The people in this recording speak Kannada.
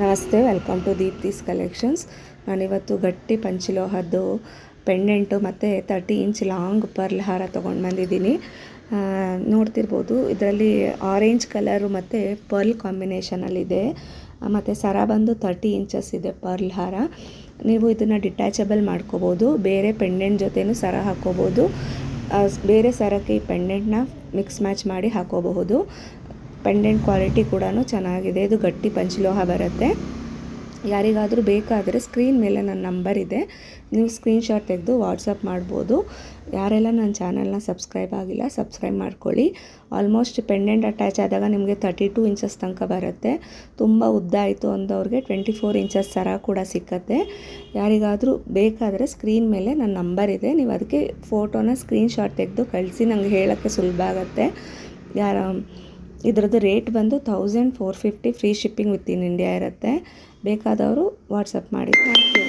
ನಮಸ್ತೆ, ವೆಲ್ಕಮ್ ಟು ದೀಪ್ತಿಸ್ ಕಲೆಕ್ಷನ್ಸ್. ನಾನಿವತ್ತು ಗಟ್ಟಿ ಪಂಚಲೋಹದ್ದು ಪೆಂಡೆಂಟು ಮತ್ತು 30 ಇಂಚ್ ಲಾಂಗ್ ಪರ್ಲ್ ಹಾರ ತೊಗೊಂಡು ಬಂದಿದ್ದೀನಿ. ನೋಡ್ತಿರ್ಬೋದು, ಇದರಲ್ಲಿ ಆರೆಂಜ್ ಕಲರು ಮತ್ತು ಪರ್ಲ್ ಕಾಂಬಿನೇಷನಲ್ಲಿದೆ. ಮತ್ತು ಸರ ಬಂದು 30 ಇಂಚಸ್ ಇದೆ ಪರ್ಲ್ ಹಾರ. ನೀವು ಇದನ್ನು ಡಿಟ್ಯಾಚಬಲ್ ಮಾಡ್ಕೋಬೋದು, ಬೇರೆ ಪೆಂಡೆಂಟ್ ಜೊತೆನೂ ಸರ ಹಾಕ್ಕೋಬೋದು. ಬೇರೆ ಸರಕ್ಕೆ ಈ ಪೆಂಡೆಂಟ್ನ ಮಿಕ್ಸ್ ಮ್ಯಾಚ್ ಮಾಡಿ ಹಾಕೋಬಹುದು. ಪೆಂಡೆಂಟ್ ಕ್ವಾಲಿಟಿ ಕೂಡ ಚೆನ್ನಾಗಿದೆ. ಇದು ಗಟ್ಟಿ ಪಂಚಲೋಹ ಬರುತ್ತೆ. ಯಾರಿಗಾದರೂ ಬೇಕಾದರೆ ಸ್ಕ್ರೀನ್ ಮೇಲೆ ನನ್ನ ನಂಬರ್ ಇದೆ, ನೀವು ಸ್ಕ್ರೀನ್ಶಾಟ್ ತೆಗೆದು ವಾಟ್ಸಪ್ ಮಾಡ್ಬೋದು. ಯಾರೆಲ್ಲ ನನ್ನ ಚಾನಲ್ನ ಸಬ್ಸ್ಕ್ರೈಬ್ ಆಗಿಲ್ಲ, ಸಬ್ಸ್ಕ್ರೈಬ್ ಮಾಡ್ಕೊಳ್ಳಿ. ಆಲ್ಮೋಸ್ಟ್ ಪೆಂಡೆಂಟ್ ಅಟ್ಯಾಚ್ ಆದಾಗ ನಿಮಗೆ 32 ಇಂಚಸ್ ತನಕ ಬರುತ್ತೆ. ತುಂಬ ಉದ್ದ ಆಯಿತು ಅಂದವ್ರಿಗೆ 24 ಇಂಚಸ್ ಸರ ಕೂಡ ಸಿಕ್ಕತ್ತೆ. ಯಾರಿಗಾದರೂ ಬೇಕಾದರೆ ಸ್ಕ್ರೀನ್ ಮೇಲೆ ನನ್ನ ನಂಬರ್ ಇದೆ, ನೀವು ಅದಕ್ಕೆ ಫೋಟೋನ ಸ್ಕ್ರೀನ್ಶಾಟ್ ತೆಗೆದು ಕಳಿಸಿ, ನನಗೆ ಹೇಳೋಕ್ಕೆ ಸುಲಭ ಆಗುತ್ತೆ. ಇದರದ್ದು ರೇಟ್ ಬಂದು 1450, free shipping with in India ಇರುತ್ತೆ. ಬೇಕಾದವರು ವಾಟ್ಸಪ್ ಮಾಡಿ. Thank you.